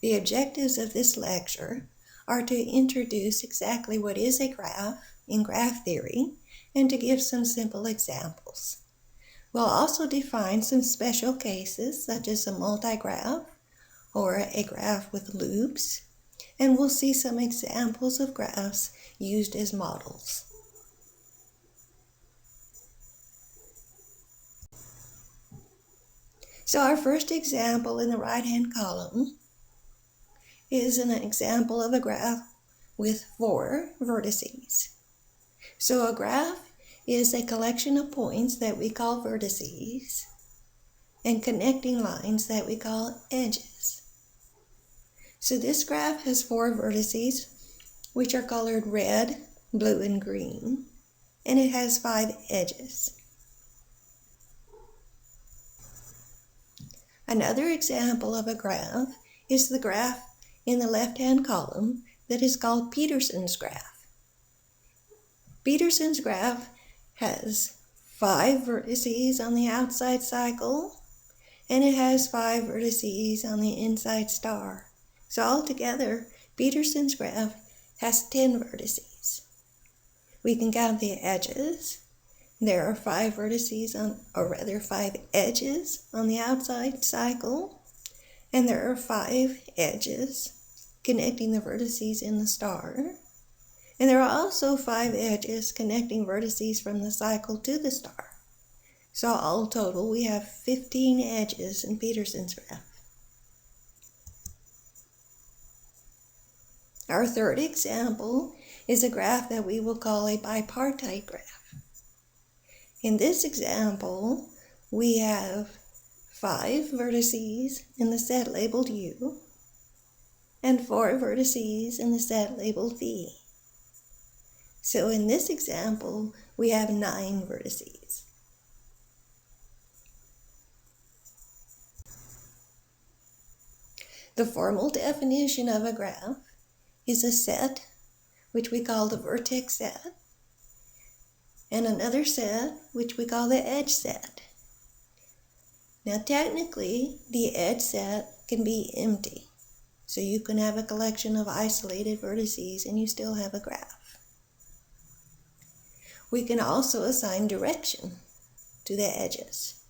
The objectives of this lecture are to introduce exactly what is a graph in graph theory and to give some simple examples. We'll also define some special cases such as a multigraph or a graph with loops, and we'll see some examples of graphs used as models. So our first example in the right-hand column is an example of a graph with 4 vertices. So a graph is a collection of points that we call vertices and connecting lines that we call edges. So this graph has 4 vertices, which are colored red, blue, and green, and it has 5 edges. Another example of a graph is the graph in the left-hand column that is called Peterson's graph. Peterson's graph has 5 vertices on the outside cycle, and it has 5 vertices on the inside star. So altogether, Peterson's graph has 10 vertices. We can count the edges. There are 5 vertices or 5 edges on the outside cycle, and there are 5 edges connecting the vertices in the star. And there are also 5 edges connecting vertices from the cycle to the star. So all total, we have 15 edges in Peterson's graph. Our third example is a graph that we will call a bipartite graph. In this example, we have 5 vertices in the set labeled U and 4 vertices in the set labeled V. So in this example, we have 9 vertices. The formal definition of a graph is a set, which we call the vertex set, and another set, which we call the edge set. Now technically, the edge set can be empty, so you can have a collection of isolated vertices and you still have a graph. We can also assign direction to the edges.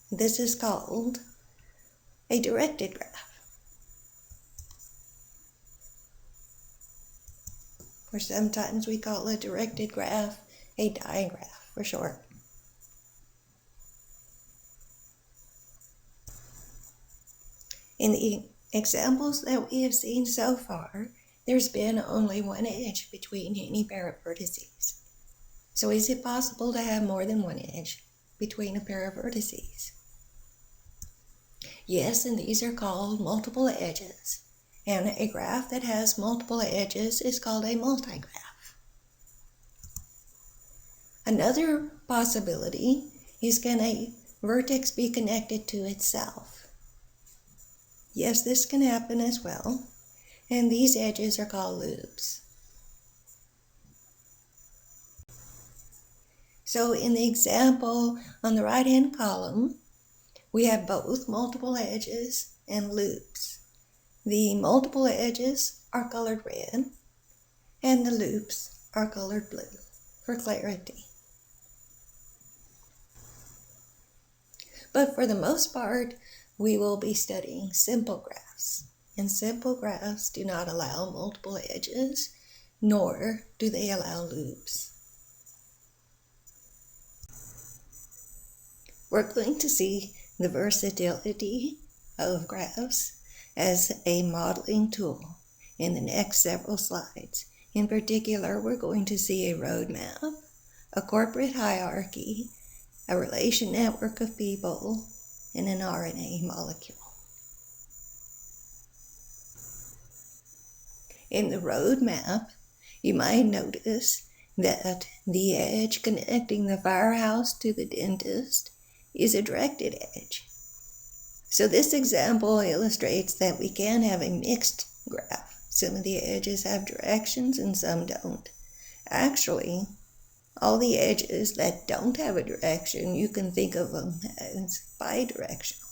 This is called a directed graph, or sometimes we call a directed graph a digraph for short. In the examples that we have seen so far, there's been only one edge between any pair of vertices. So is it possible to have more than one edge between a pair of vertices? Yes, and these are called multiple edges. And a graph that has multiple edges is called a multigraph. Another possibility is, can a vertex be connected to itself? Yes, this can happen as well, and these edges are called loops. So in the example on the right-hand column, we have both multiple edges and loops. The multiple edges are colored red, and the loops are colored blue for clarity. But for the most part, we will be studying simple graphs, and simple graphs do not allow multiple edges, nor do they allow loops. We're going to see the versatility of graphs as a modeling tool in the next several slides. In particular, we're going to see a roadmap, a corporate hierarchy, a relation network of people, and an RNA molecule. In the roadmap, you might notice that the edge connecting the firehouse to the dentist is a directed edge. So this example illustrates that we can have a mixed graph. Some of the edges have directions and some don't. Actually, all the edges that don't have a direction, you can think of them as bidirectional.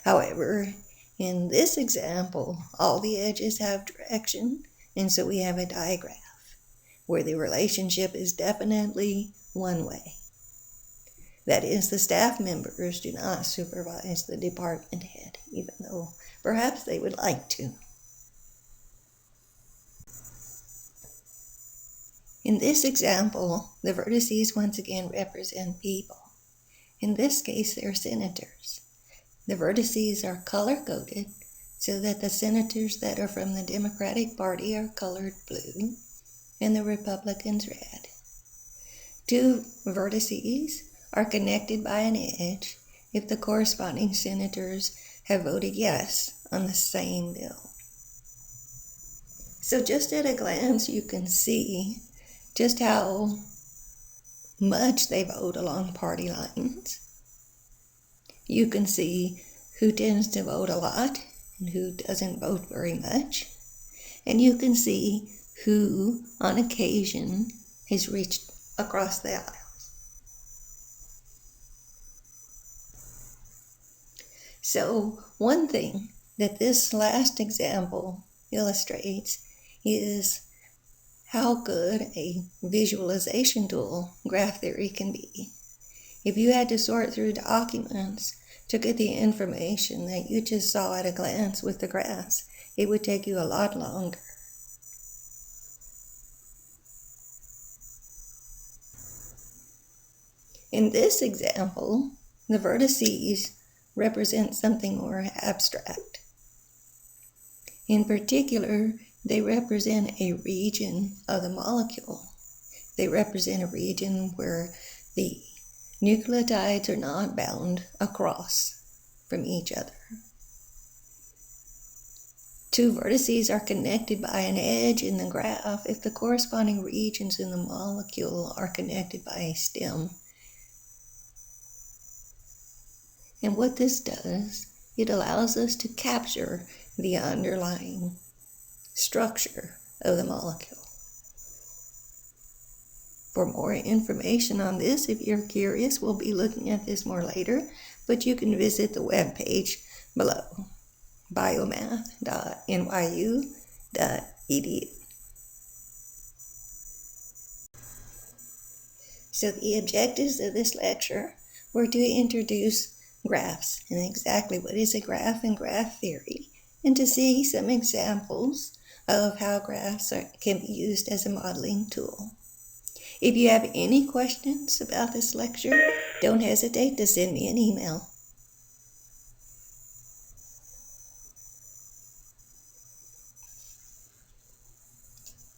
However, in this example, all the edges have direction, and so we have a digraph where the relationship is definitely one way. That is, the staff members do not supervise the department head, even though perhaps they would like to. In this example, the vertices once again represent people. In this case, they're senators. The vertices are color-coded so that the senators that are from the Democratic Party are colored blue and the Republicans red. Two vertices are connected by an edge if the corresponding senators have voted yes on the same bill. So just at a glance, you can see just how much they vote along party lines. You can see who tends to vote a lot and who doesn't vote very much. And you can see who, on occasion, has reached across the aisles. So one thing that this last example illustrates is how good a visualization tool graph theory can be. If you had to sort through documents to get the information that you just saw at a glance with the graphs, it would take you a lot longer. In this example, the vertices represent something more abstract. In particular, they represent a region of the molecule. They represent a region where the nucleotides are not bound across from each other. Two vertices are connected by an edge in the graph if the corresponding regions in the molecule are connected by a stem. And what this does, it allows us to capture the underlying structure of the molecule. For more information on this, if you're curious, we'll be looking at this more later, but you can visit the webpage below, biomath.nyu.edu. So the objectives of this lecture were to introduce graphs and exactly what is a graph and graph theory, and to see some examples of how graphs can be used as a modeling tool. If you have any questions about this lecture, don't hesitate to send me an email.